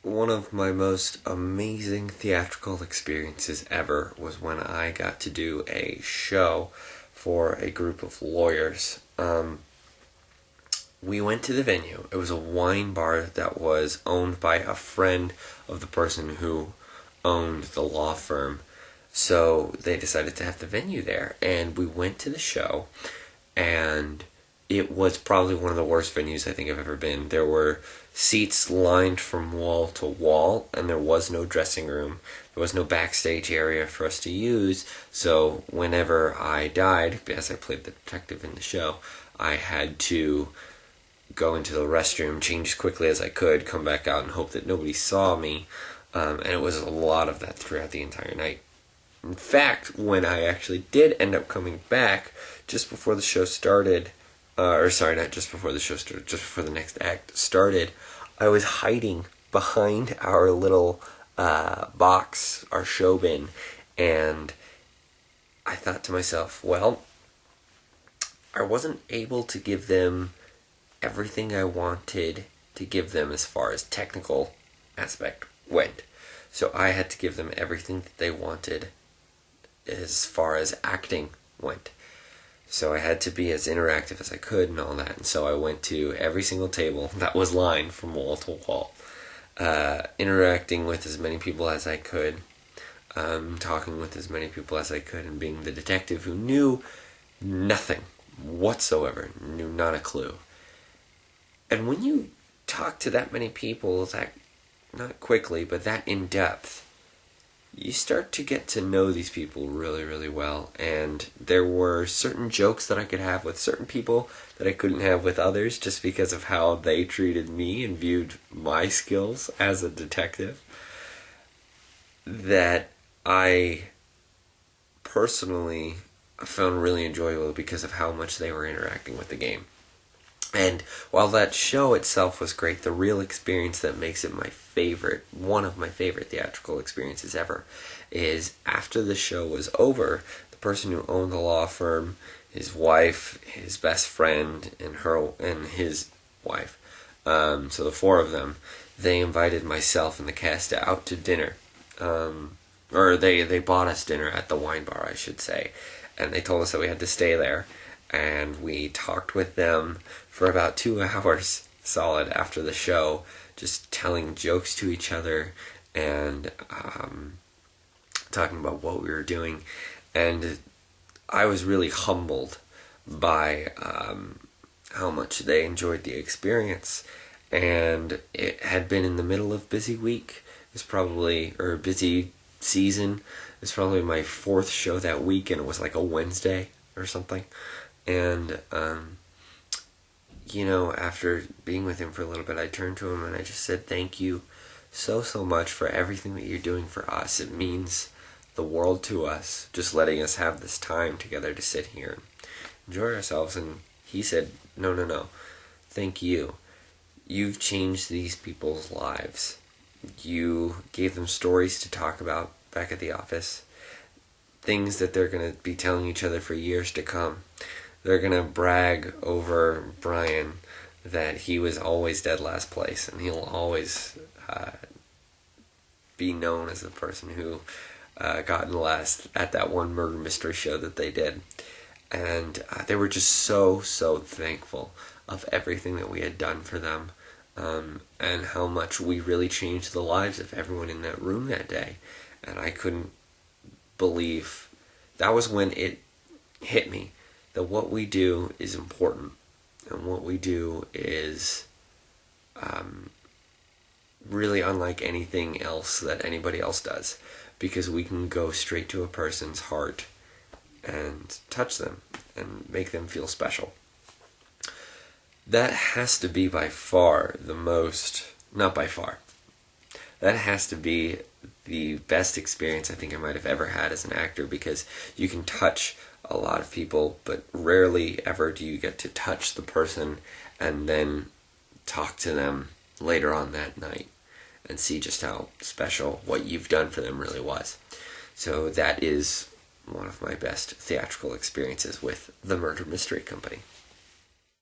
One of my most amazing theatrical experiences ever was when I got to do a show for a group of lawyers. We went to the venue. It was a wine bar that was owned by a friend of the person who owned the law firm. So they decided to have the venue there, and we went to the show, and it was probably one of the worst venues I think I've ever been. There were seats lined from wall to wall, and there was no dressing room. There was no backstage area for us to use, so whenever I died, as I played the detective in the show, I had to go into the restroom, change as quickly as I could, come back out and hope that nobody saw me, and it was a lot of that throughout the entire night. In fact, when I actually did end up coming back, just before the show started, not just before the show started, just before the next act started, I was hiding behind our little box, our show bin, and I thought to myself, well, I wasn't able to give them everything I wanted to give them as far as technical aspect went. So I had to give them everything that they wanted as far as acting went. So I had to be as interactive as I could and all that. And so I went to every single table that was lined from wall to wall, interacting with as many people as I could, talking with as many people as I could, and being the detective who knew nothing whatsoever, knew not a clue. And when you talk to that many people, that not quickly, but that in depth, you start to get to know these people really, really well. And there were certain jokes that I could have with certain people that I couldn't have with others, just because of how they treated me and viewed my skills as a detective, that I personally found really enjoyable because of how much they were interacting with the game. And while that show itself was great, the real experience that makes it one of my favorite theatrical experiences ever, is after the show was over, the person who owned the law firm, his wife, his best friend, and his wife, so the four of them, they invited myself and the cast out to dinner. Or they bought us dinner at the wine bar, I should say, and they told us that we had to stay there. And we talked with them for about 2 hours solid after the show, just telling jokes to each other and talking about what we were doing. And I was really humbled by how much they enjoyed the experience. And it had been in the middle of busy week. It was busy season. It was probably my fourth show that week, and it was like a Wednesday or something. And, after being with him for a little bit, I turned to him and I just said, thank you so much for everything that you're doing for us. It means the world to us, just letting us have this time together to sit here and enjoy ourselves. And he said, no, thank you. You've changed these people's lives. You gave them stories to talk about back at the office, things that they're going to be telling each other for years to come. They're going to brag over Brian that he was always dead last place, and he'll always be known as the person who got in last at that one murder mystery show that they did. And they were just so thankful of everything that we had done for them, and how much we really changed the lives of everyone in that room that day. And I couldn't believe, that was when it hit me, that what we do is important, and what we do is really unlike anything else that anybody else does, because we can go straight to a person's heart and touch them and make them feel special. That has to be by far that has to be the best experience I think I might have ever had as an actor, because you can touch a lot of people, but rarely ever do you get to touch the person and then talk to them later on that night and see just how special what you've done for them really was. So that is one of my best theatrical experiences with the Murder Mystery Company.